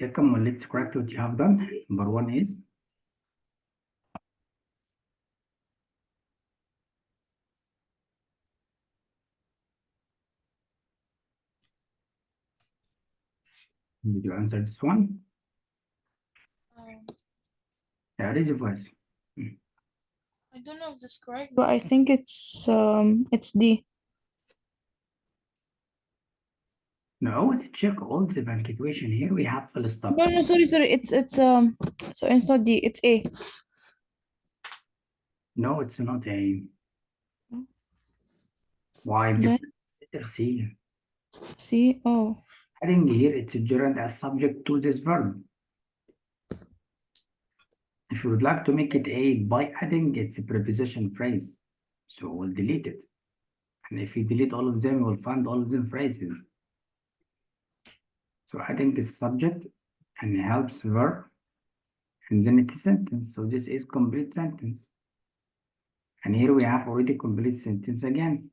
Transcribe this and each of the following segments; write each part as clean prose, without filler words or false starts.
Here, come on, let's correct what you have done. Number one is did you answer this one? Yeah, raise your voice. I don't know if this is correct, but I think it's D. No, let's check all the bank equation here. We have full stop. No, sorry. Sorry, it's not D. It's A. No, it's not A. Why? Then Letter C. C. Oh, Adding here, it's a gerund as subject to this verb. If you would like to make it A by adding, it's a preposition phrase. So we'll delete it. And if you delete all of them, you'll find all of them phrases. So adding is subject and helps verb. And then it's a sentence. So this is complete sentence. And here we have already complete sentence again.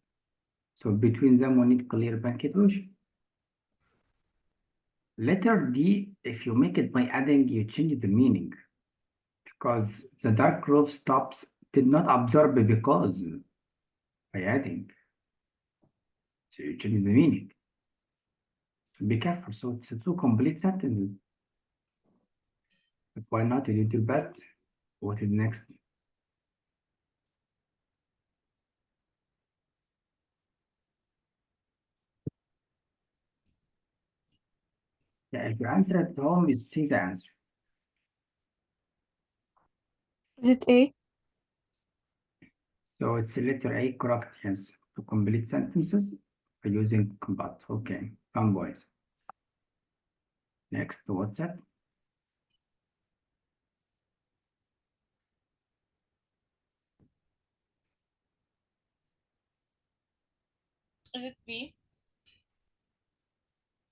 So between them, we need clear punctuation. Letter D, if you make it by adding, you change the meaning. Because the dark roof stops did not absorb because by adding. So you change the meaning. So be careful. So it's two complete sentences. But why not? You do your best. What is next? Yeah, if you answer at home, you see the answer. is it A? So it's a letter A, correct, yes. To complete sentences by using combat. Okay, fun boys. Next, what's that? Is it B?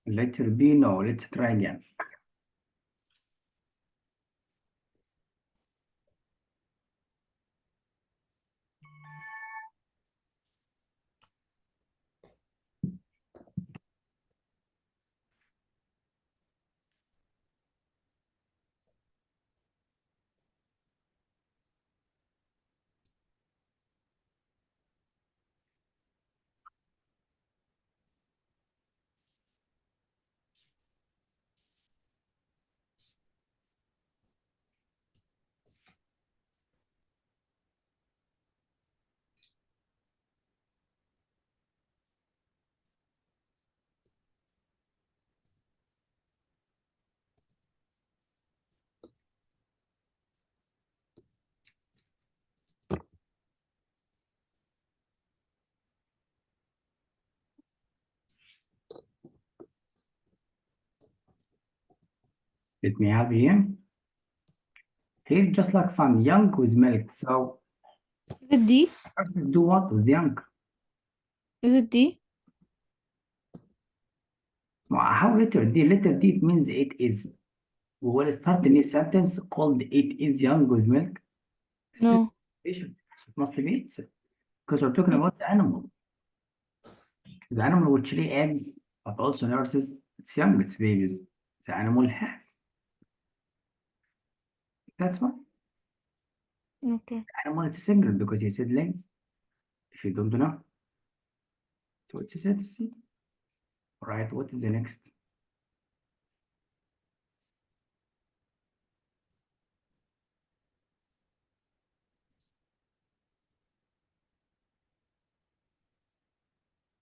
Letter B, no, let's try again. Let me have here. Here, just like fun, young with milk. So, Is it D? first do what with young? Is it D? How letter D? Letter D, it means it is. We will start a new sentence called it is young with milk. No. It must be it. Because we're talking about the animal. The animal which lay eggs, but also nurses, it's young, it's babies. The animal has. That's why. Okay. The animal is single because he said legs. If you don't know. So it's a set C. All right, what is the next?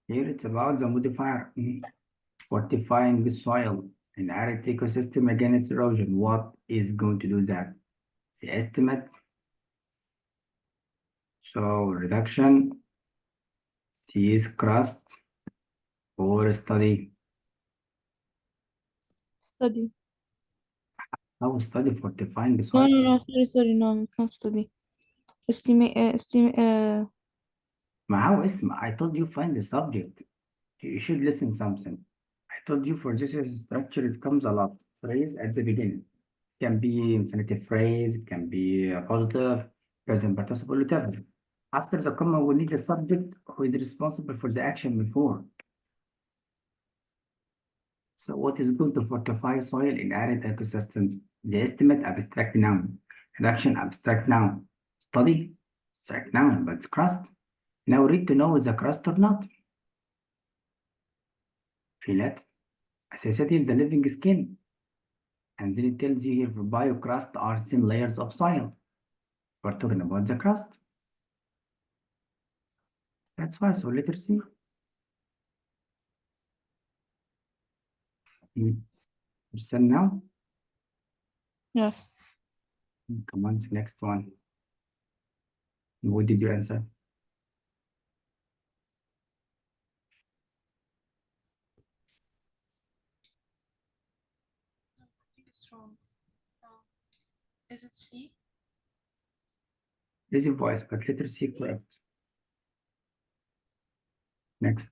Here it's about the modifier. Fortifying the soil and arid ecosystem against erosion. What is going to do that? The estimate. So reduction, C is crust or study. Study. How study fortifying the No, soil? no, sorry. No, it's not study. Estimate. How is I told you find the subject. You should listen something. I told you for this structure it comes a lot. Phrase at the beginning. It can be infinitive phrase, it can be a positive, present participle, whatever. After the comma, we need a subject who is responsible for the action before. So what is good to fortify soil in arid ecosystems? The estimate, abstract noun. Reduction, abstract noun. Study, abstract noun, but it's crust. Now read to know is a crust or not. Feel it? As I said, here's the living skin. And then it tells you here for biocrust are thin layers of soil. We're talking about the crust. That's why, so letter C. Understand now? Yes. Come on to the next one. What did you answer? I think it's wrong. Is it C? Easy voice, but letter C correct. Next.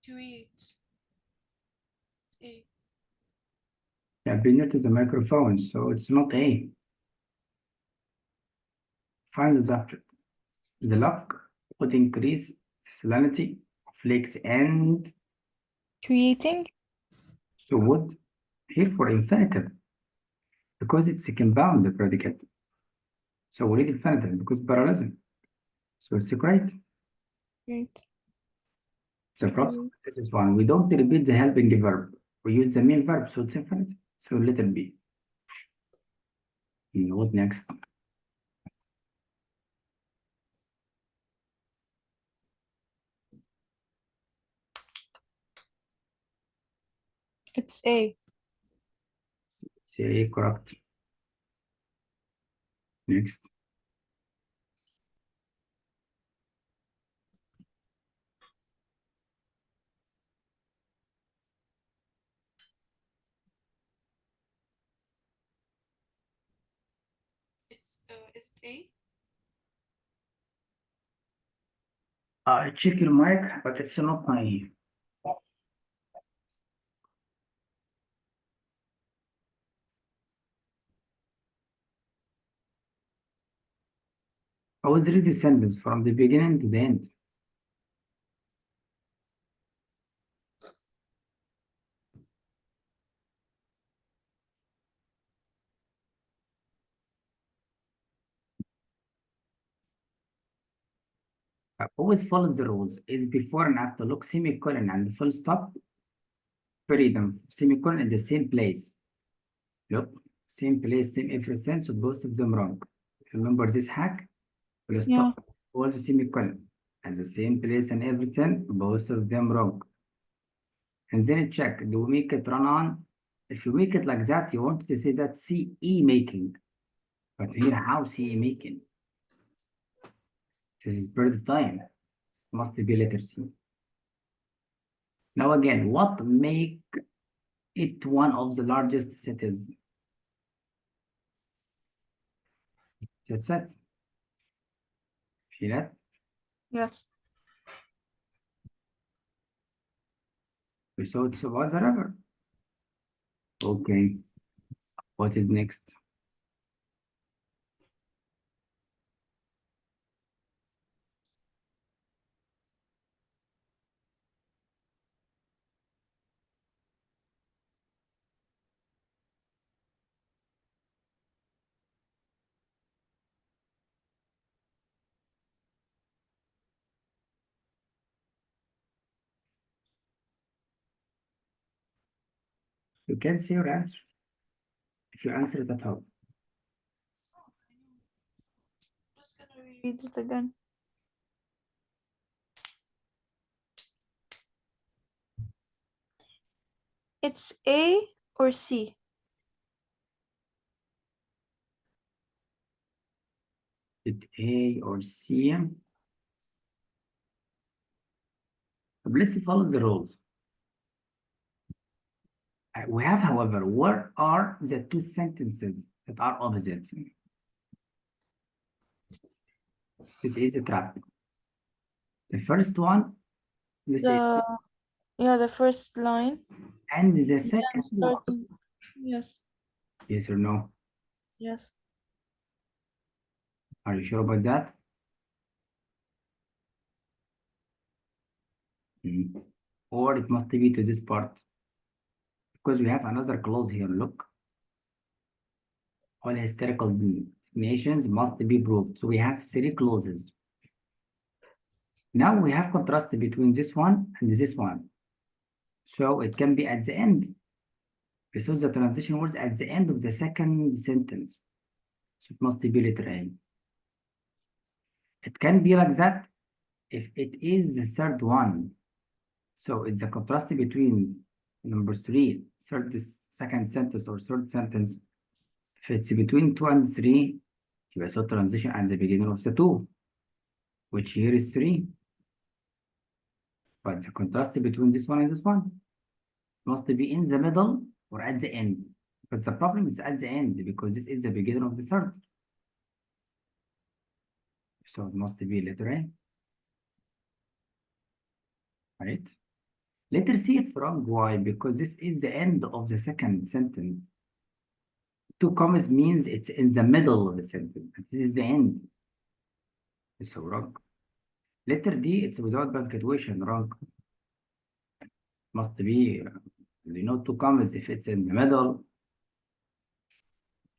Creates. A. Yeah, be near to the microphone, so it's not A. Find the subject. The lock would increase salinity of lakes and Creating. so would here for infinitive because it's a compound predicate. So we need infinitive because parallelism. So it's great. Great. The problem this is one. We don't repeat the helping verb. We use the main verb, so it's infinitive. So letter B. What next? It's A. Say correct. Next. Is it A? Check your mic, but it's not my. I was reading the sentence from the beginning to the end. I always follow the rules. Is before and after look semicolon and full stop. Freedom semicolon in the same place. Look, same place, same everything. So both of them wrong. Remember this hack? Full Yeah. stop. All the semicolon and the same place and everything. Both of them wrong. And then check. Do we make it run on? If you make it like that, you want to say that CE making. But here, how CE making? This is period of time. Must be letter C. Now again, what make it one of the largest cities? That's it. Feel it? Yes. We saw it's about the river. Okay. What is next? You can see your answer. If you answer it at home. Just gonna read it again. It's A or C? Did A or C? But let's follow the rules. We have, however, what are the two sentences that are opposite? This is a trap. The first one, this is, The first line. and the Then second one. starting. Yes. Yes or no? Yes. Are you sure about that? Or it must be to this part. Because we have another clause here, look. All historical nations must be proved. So we have 3 clauses. Now we have contrast between this one and this one. So it can be at the end. Because the transition words at the end of the second sentence. So it must be letter A. It can be like that if it is the third one. So it's the contrast between number 3, second sentence or third sentence. If it's between 2 and 3, you so transition at the beginning of the 2, which here is 3. But the contrast between this one and this one must be in the middle or at the end. But the problem is at the end because this is the beginning of the third. So it must be letter A. Right? Letter C, it's wrong. Why? Because this is the end of the second sentence. 2 commas means it's in the middle of the sentence. This is the end. So wrong. Letter D, it's without punctuation. Wrong. Must be, 2 commas if it's in the middle.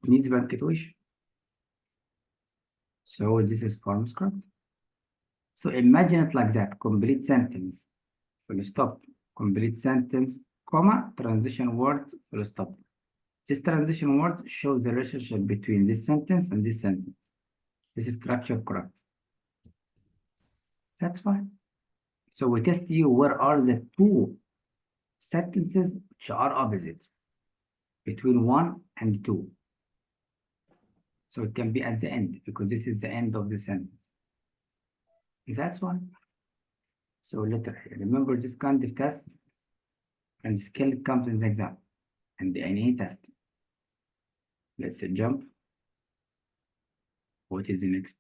Needs punctuation. So this is form script. So imagine it like that. Complete sentence. Full stop. Complete sentence, comma, transition word, full stop. This transition word shows the relationship between this sentence and this sentence. This is structure correct. That's fine. So we test you where are the 2 sentences which are opposite between 1 and 2. So it can be at the end because this is the end of the sentence. That's one. So letter A. Remember this kind of test and skill comes in the exam and the NA test. Let's jump. What is the next?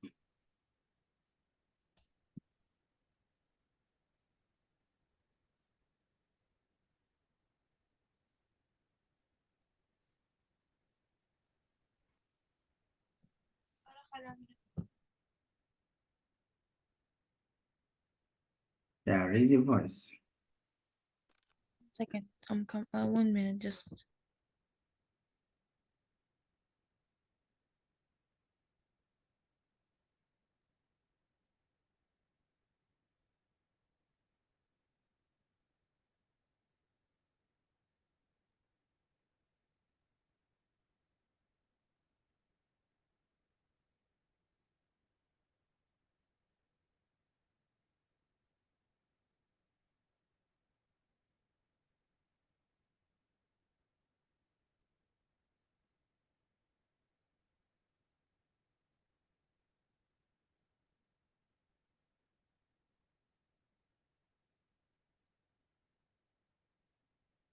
Yeah, raise your voice. Second, 1 minute, just.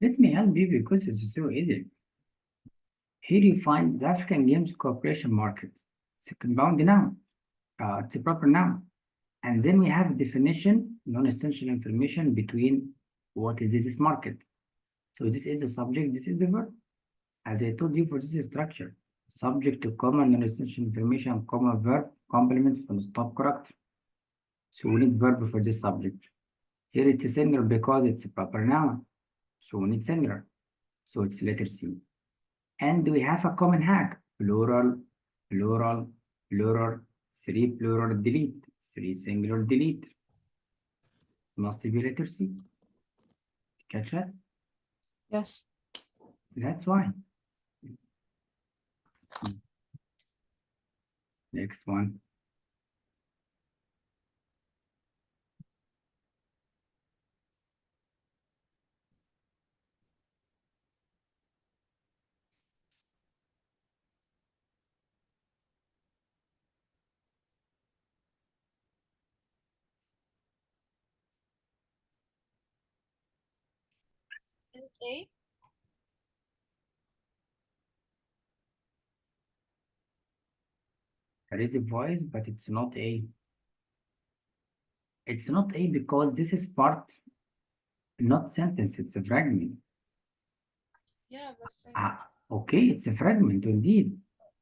Let me help you because it's so easy. Here you find the African Games Corporation Market. It's a compound noun. It's a proper noun. And then we have definition, non-essential information between what is this market. So this is a subject, this is a verb. As I told you for this structure, subject to comma, non-essential information, comma, verb, complements, full stop, correct. So we need verb for this subject. Here it is singular because it's a proper noun. So we need singular. So it's letter C. And we have a common hack, plural, plural, plural, 3 plural delete, 3 singular delete. Must be letter C. Catch that? Yes. That's why. Next one. Is it A? There is a voice, but it's not A. It's not A because this is part, not sentence, it's a fragment. Yeah, but Okay, it's a fragment indeed.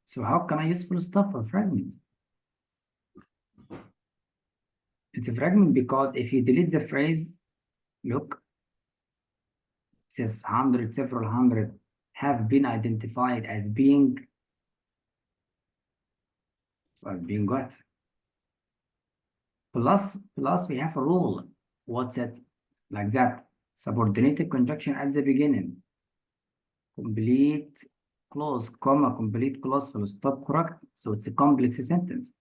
So how can I use full stop for fragment? It's a fragment because if you delete the phrase, Look, this hundred, several hundred have been identified as being, well, being what? Plus we have a rule. What's it? Like that. Subordinated conjunction at the beginning. Complete clause, comma, complete clause, full stop, correct. So it's a complex sentence.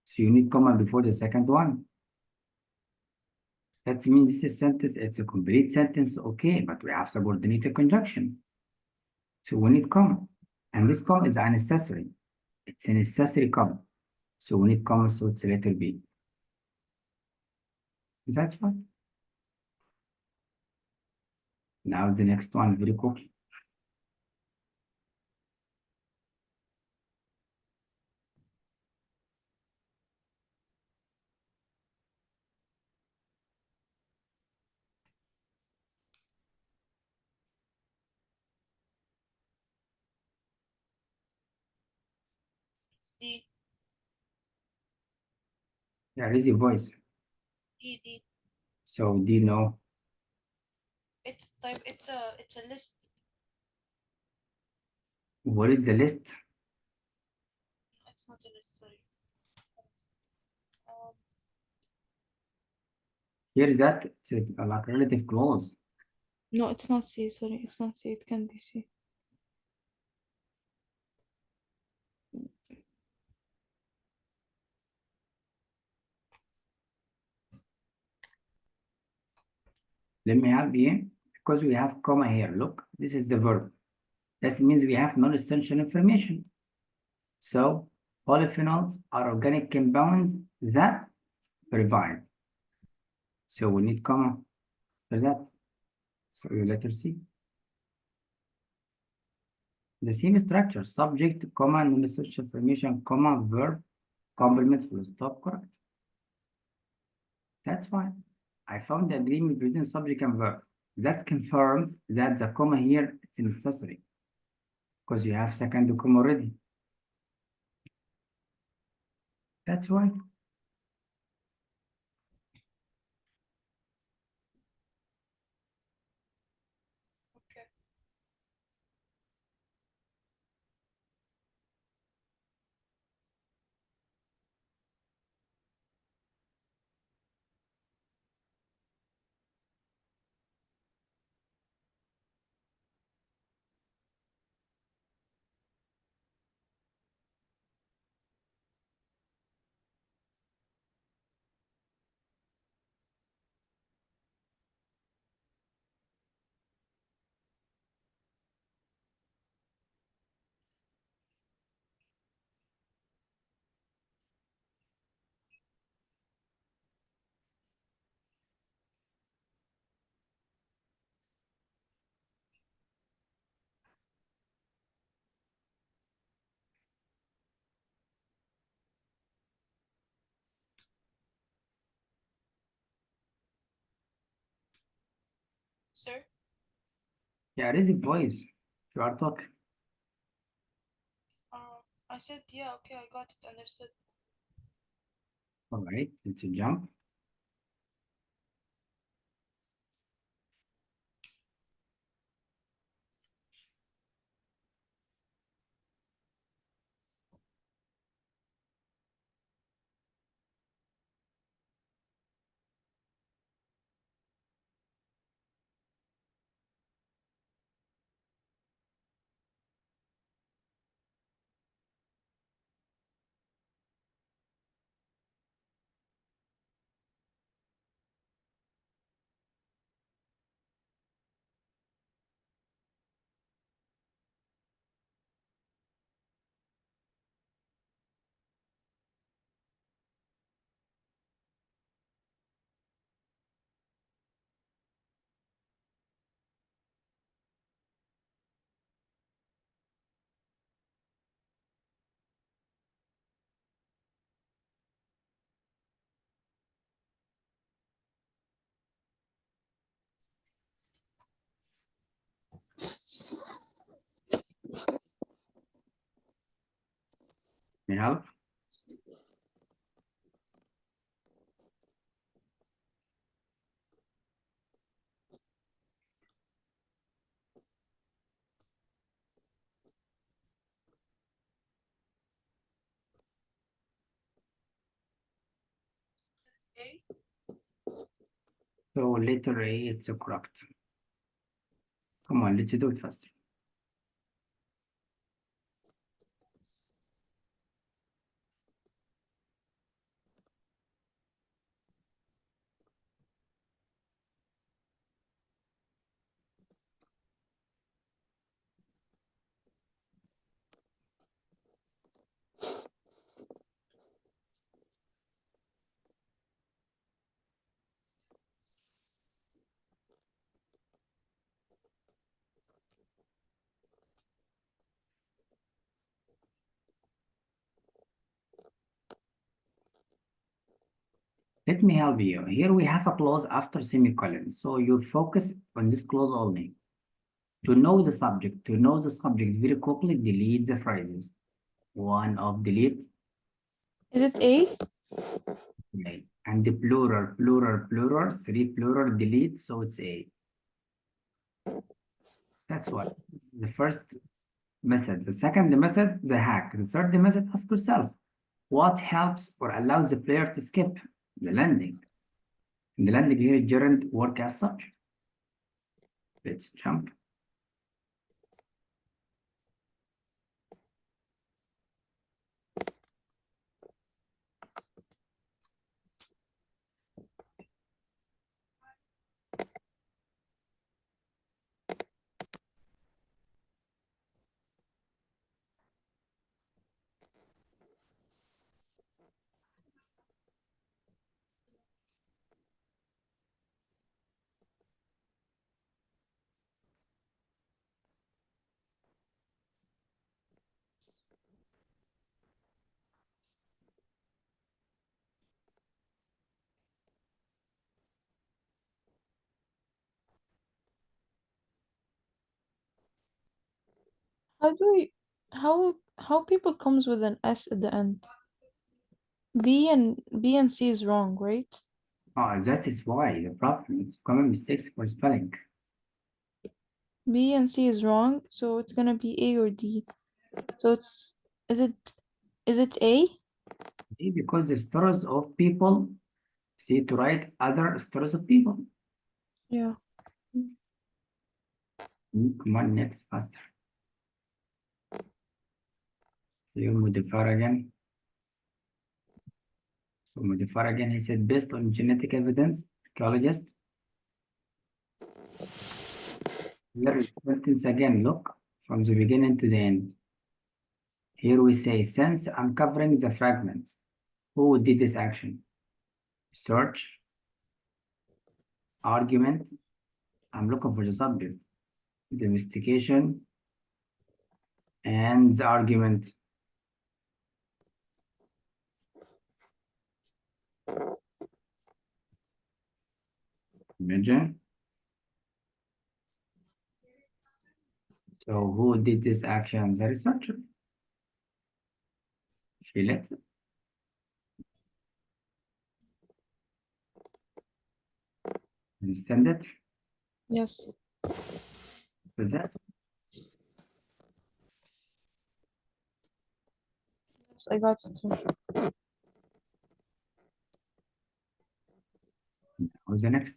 So you need comma before the second one. That means this is sentence, it's a complete sentence, okay, but we have subordinated conjunction. So we need comma. And this comma is a necessary. It's a necessary comma. So we need comma, so it's a letter B. That's fine. Now the next one very quickly. It's D. Yeah, raise your voice. D. So D no. It's type. It's a list. What is the list? It's not a list. Sorry. Um, Here is that it's a, like relative clause. no, it's not C. Sorry, it's not C. It can be C. Let me help you because we have comma here. Look, this is the verb. That means we have non-essential information. So polyphenols are organic compounds that provide. So we need comma for that. So you letter C. The same structure, subject, comma, non-essential information, comma, verb, complement, full stop, correct. That's fine. I found the agreement between subject and verb. That confirms that the comma here is necessary because you have second comma already. That's why. Okay. Sir. Yeah, raise your voice. You are talking. I said yeah. Okay, I got it. Understood. All right, let's jump. May I help? A. So letter A, it's correct. Come on, let's do it faster. Let me help you. Here we have a clause after semicolon. So you focus on this clause only. To know the subject very quickly, delete the phrases. One of delete, Is it A? okay. And the plural, three plural, delete, so it's A. That's what. The first method. The second method, the hack. The third method, ask yourself, what helps or allows the player to skip the landing? In the landing here, it didn't work as such. Let's jump. How do we how people comes with an S at the end? B and C is wrong, right? That is why the problem is common mistakes for spelling. B and C is wrong, so it's gonna be A or D. So it's is it A? Because the stories of people see to write other stories of people. Yeah. Come on, next faster. You modify again. So modify again, he said based on genetic evidence, archaeologist. Here is sentence again, look from the beginning to the end. Here we say, since uncovering the fragments, who did this action? Search, argument, I'm looking for the subject, the investigation, and the argument. Imagine. So who did this action? The researcher. Feel it? Understand it? Yes. So that's Yes, I got it too. who's the next.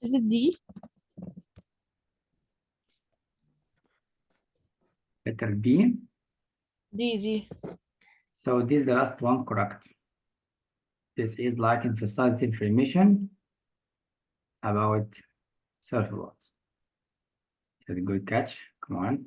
Is it D? Letter B. D. So this is the last one correct. This is like emphasized information about self-worth. That's a good catch. Come on.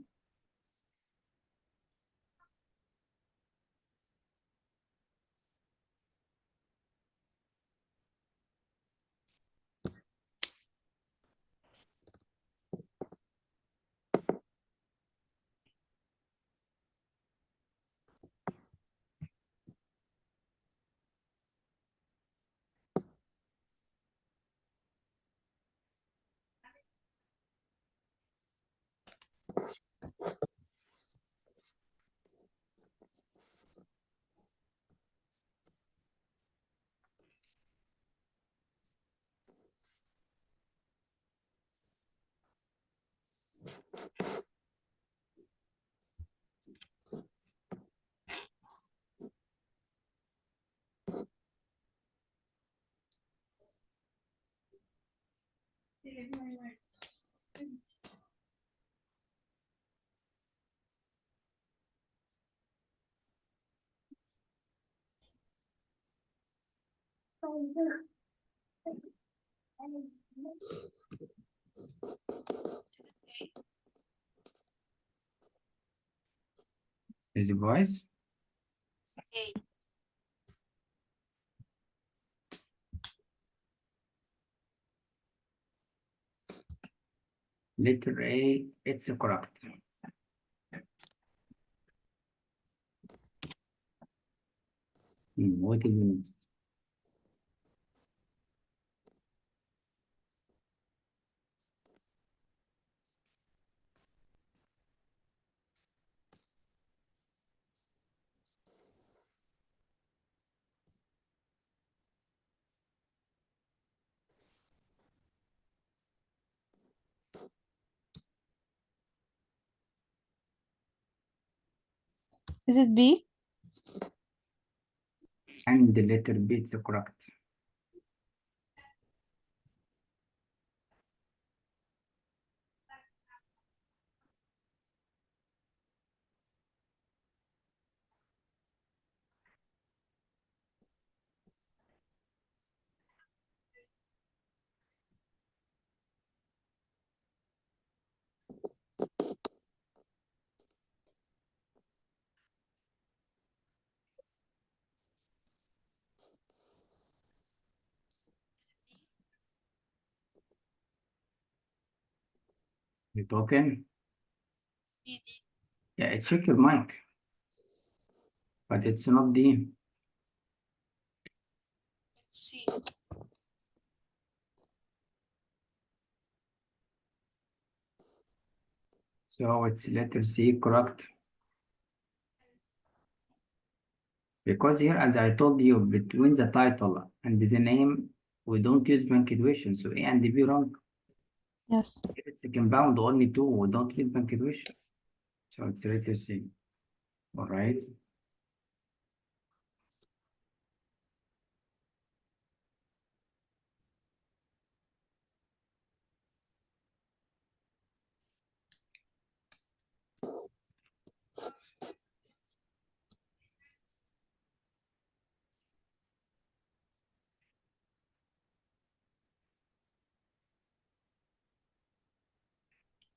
Is it voice? A. Letter A, it's correct. What is next? Is it B? And the letter B, it's correct. You talking? D. Yeah, check your mic. But it's not D. It's C. So it's letter C, correct. Because here, as I told you, between the title and the name, we don't use punctuation. So A and B wrong. Yes. If it's a compound, only two, we don't use punctuation. So it's letter C. All right.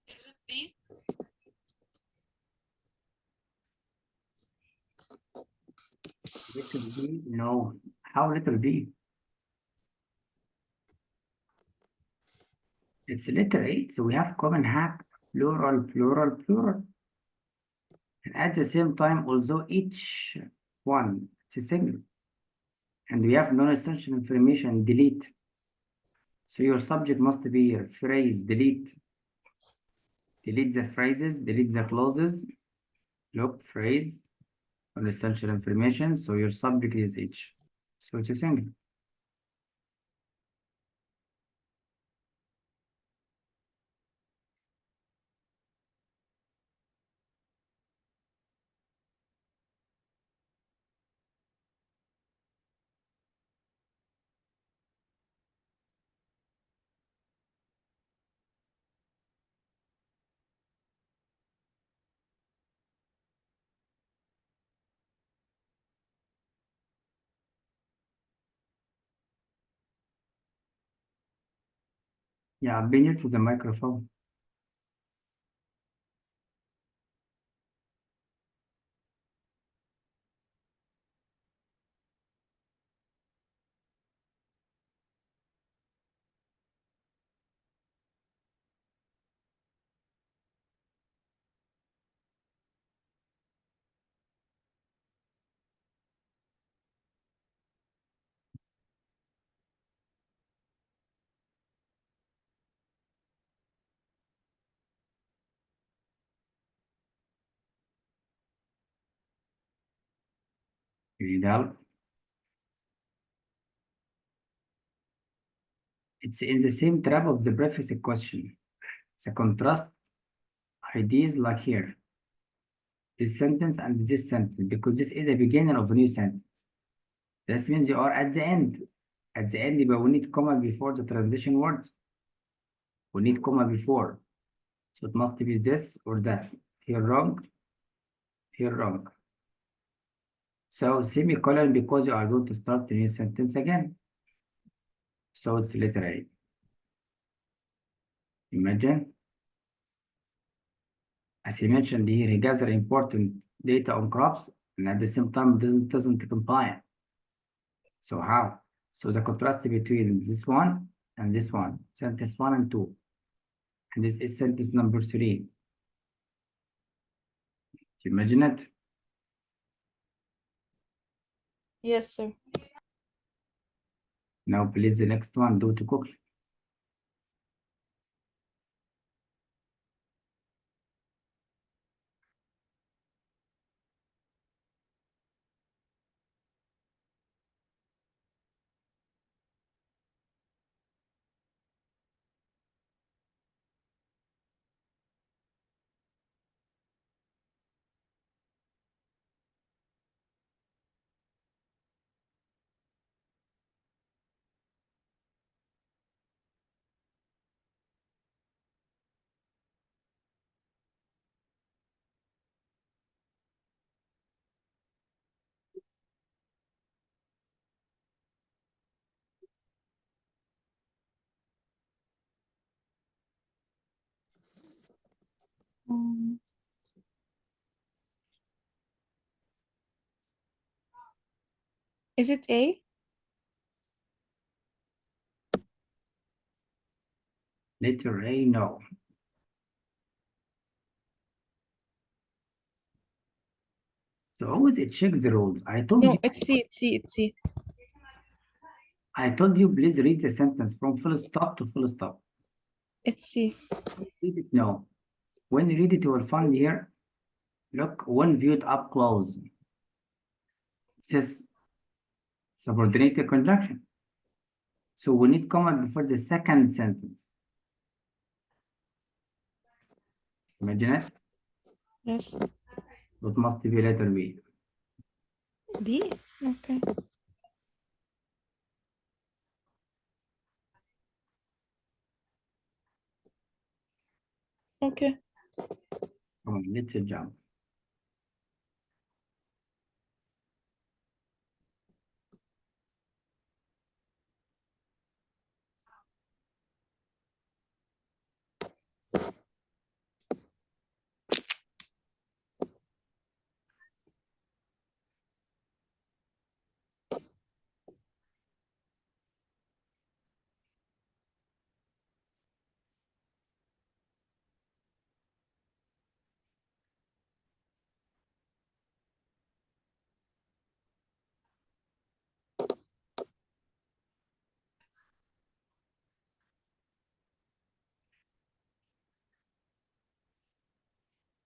Is it B? Letter B, no. How letter B? It's letter A, so we have common hack, plural, plural, plural. And at the same time, although each one, it's a single. And we have non-essential information, delete. So your subject must be a phrase, delete. Delete the phrases, delete the clauses. Look, phrase, non-essential information. So your subject is H. So it's a single. Yeah, be near to the microphone. You need help? It's in the same trap of the previous question. The contrast ideas like here. This sentence and this sentence, because this is a beginning of a new sentence. This means you are at the end. At the end, but we need comma before the transition words. We need comma before. So it must be this or that. Here wrong, here wrong. So semicolon because you are going to start the new sentence again. So it's letter A. Imagine. As he mentioned here, he gathered important data on crops and at the same time doesn't comply. So how? So the contrast between this one and this one, sentence 1 and 2. And this is sentence number 3. You imagine it? Yes, sir. Now please the next one, do it quickly. Um, is it A? Letter A, no. So always check the rules. No, it's C. It's C. It's C. I told you please read the sentence from full stop to full stop. It's C. Read it now. When you read it, you will find here, look, when viewed up close. This subordinated conjunction. So we need comma before the second sentence. Imagine it. Yes. It must be letter B. B? Okay. Okay. Come on, let's jump.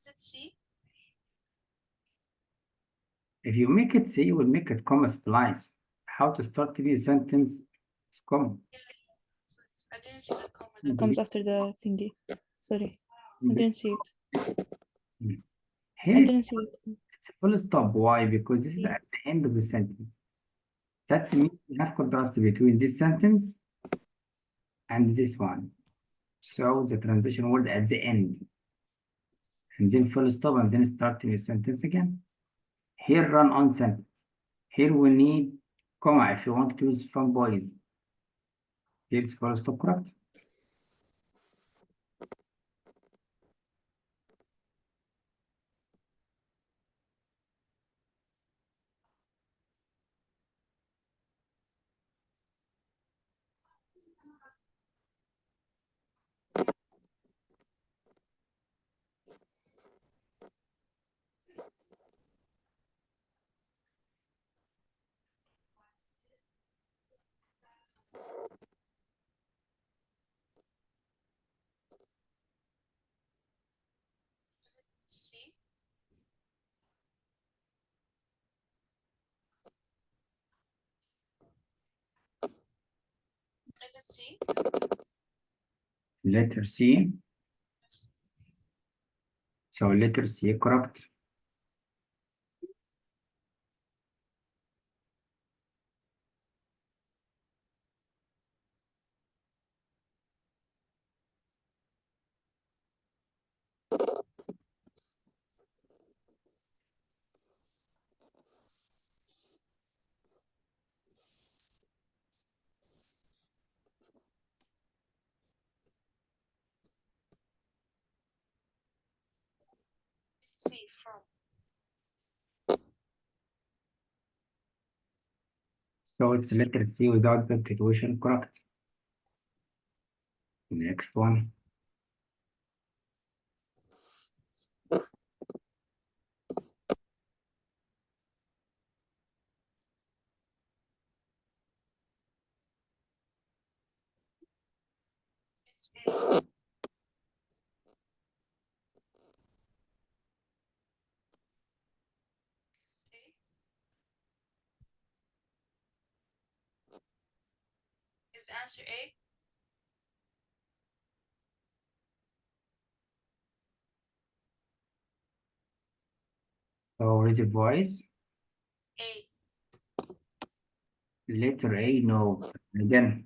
Is it C? If you make it C, you will make it comma splice. How to start to be a sentence is comma. I didn't see the comma that comes after the thingy. Sorry. I didn't see it. I Here didn't see it. it's a full stop. Why? Because this is at the end of the sentence. That means we have contrast between this sentence and this one. So the transition word at the end. And then full stop and then start your sentence again. Here run on sentence. Here we need comma if you want to use from boys. Here's full stop correct. Is it C? Letter C. So letter C correct. C from. So it's letter C without punctuation correct. Next one. It's A. Is the answer A? So raise your voice. A. Letter A, no. Again.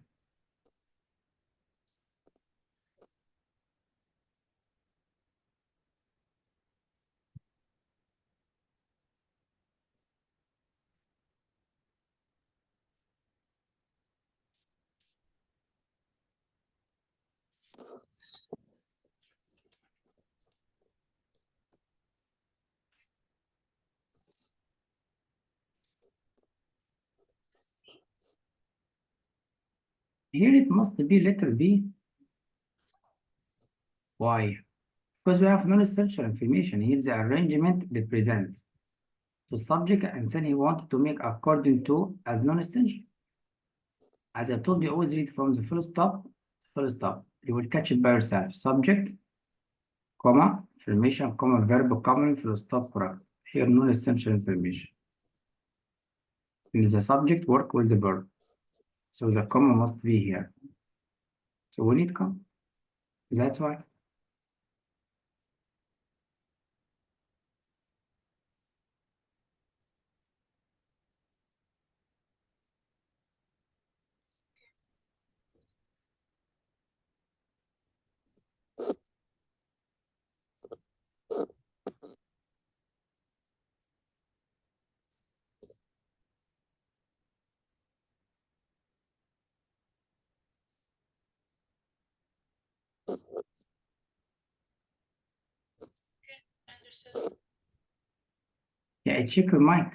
Here it must be letter B. Why? Because we have non-essential information. Here the arrangement represents the subject and then he wanted to make according to as non-essential. As I told you, always read from the full stop, full stop. You will catch it by yourself. Subject, comma, information, comma, verb, comma, full stop, correct. Here non-essential information. In the subject, work with the verb. So the comma must be here. So we need comma. That's why. Understood. Yeah, check your mic.